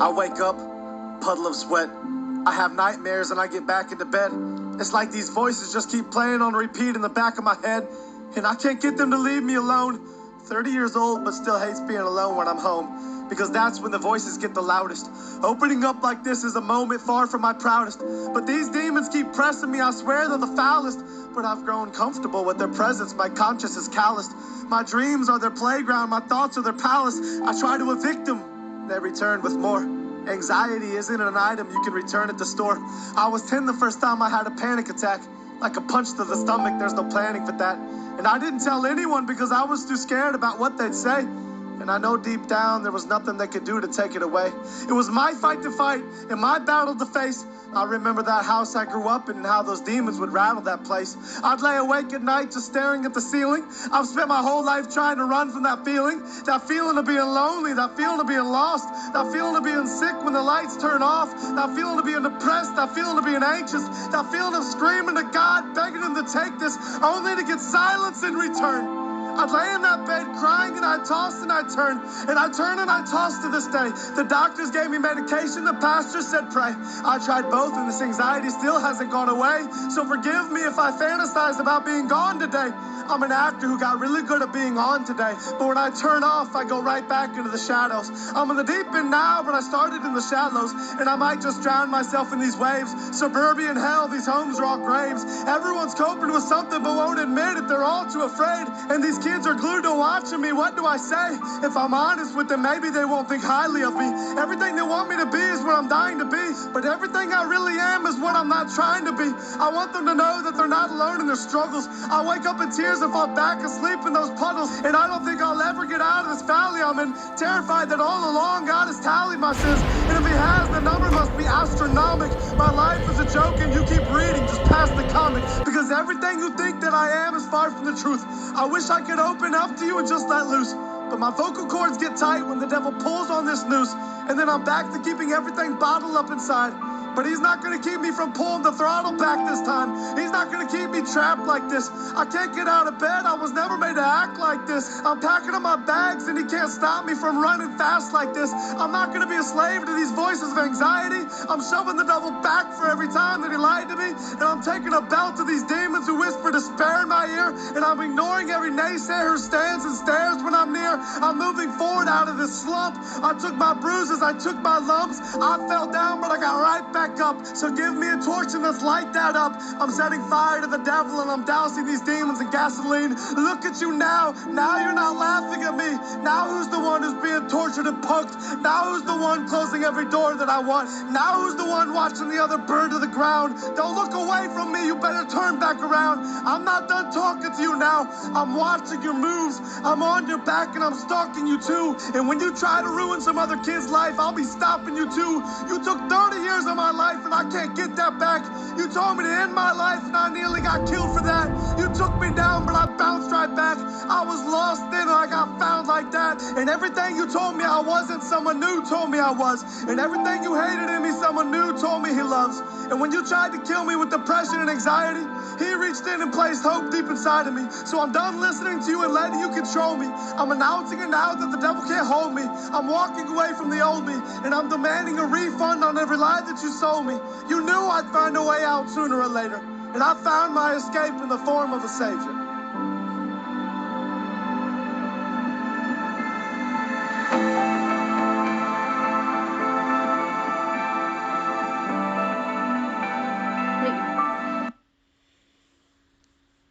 I wake up, puddle of sweat. I have nightmares and I get back into bed. It's like these voices just keep playing on repeat in the back of my head, and I can't get them to leave me alone. 30 years old, but still hates being alone when I'm home, because that's when the voices get the loudest. Opening up like this is a moment far from my proudest, but these demons keep pressing me. I swear they're the foulest, but I've grown comfortable with their presence. My conscience is calloused. My dreams are their playground, my thoughts are their palace. I try to evict them, they return with more. Anxiety isn't an item you can return at the store. I was 10 the first time I had a panic attack. Like a punch to the stomach, there's no planning for that. And I didn't tell anyone because I was too scared about what they'd say. And I know deep down there was nothing they could do to take it away. It was my fight to fight and my battle to face. I remember that house I grew up in and how those demons would rattle that place. I'd lay awake at night just staring at the ceiling. I've spent my whole life trying to run from that feeling of being lonely, that feeling of being lost, that feeling of being sick when the lights turn off, that feeling of being depressed, that feeling of being anxious, that feeling of screaming to God, begging him to take this, only to get silence in return. I'd lay in that bed crying and I'd toss and I'd turn, and I'd turn and I'd toss to this day. The doctors gave me medication, the pastor said pray. I tried both and this anxiety still hasn't gone away. So forgive me if I fantasize about being gone today. I'm an actor who got really good at being on today, but when I turn off, I go right back into the shadows. I'm in the deep end now, but I started in the shallows, and I might just drown myself in these waves. Suburban hell, these homes are all graves. Everyone's coping with something but won't admit it. They're all too afraid, and these kids are glued to watching me. What do I say? If I'm honest with them, maybe they won't think highly of me. Everything they want me to be is what I'm dying to be, but everything I really am is what I'm not trying to be. I want them to know that they're not alone in their struggles. I wake up in tears and fall back asleep in those puddles, and I don't think I'll ever get out of this valley I'm in. Terrified that all along God has tallied my sins, and if he has, the number must be astronomical. My life is a joke and you keep reading just past the comic, because everything you think that I am is far from the truth. I wish I could open up to you and just let loose, but my vocal cords get tight when the devil pulls on this noose, and then I'm back to keeping everything bottled up inside. But he's not going to keep me from pulling the throttle back this time. He's not going to keep me trapped like this. I can't get out of bed. I was never made to act like this. I'm packing up my bags and he can't stop me from running fast like this. I'm not going to be a slave to these voices of anxiety. I'm shoving the devil back for every time that he lied to me. And I'm taking a belt to these demons who whisper despair in my ear. And I'm ignoring every naysayer who stands and stares when I'm near. I'm moving forward out of this slump. I took my bruises. I took my lumps. I fell down, but I got right back up. So give me a torch and let's light that up. I'm setting fire to the devil and I'm dousing these demons in gasoline. Look at you now. Now you're not laughing at me. Now who's the one who's being tortured and poked? Now who's the one closing every door that I want? Now who's the one watching the other burn to the ground? Don't look away from me. You better turn back around. I'm not done talking to you now. I'm watching your moves. I'm on your back and I'm stalking you too. And when you try to ruin some other kid's life, I'll be stopping you too. You took 30 years of my life and I can't get that back. You told me to end my life and I nearly got killed for that. You took me down but I bounced right back. I was lost then and I got found like that. And everything you told me I wasn't, someone new told me I was. And everything you hated in me, someone new told me he loves. And when you tried to kill me with depression and anxiety, he reached in and placed hope deep inside of me. So I'm done listening to you and letting you control me. I'm announcing it now that the devil can't hold me. I'm walking away from the old me, and I'm demanding a refund on every lie that you sold me. You knew I'd find a way out sooner or later, and I found my escape in the form of a savior.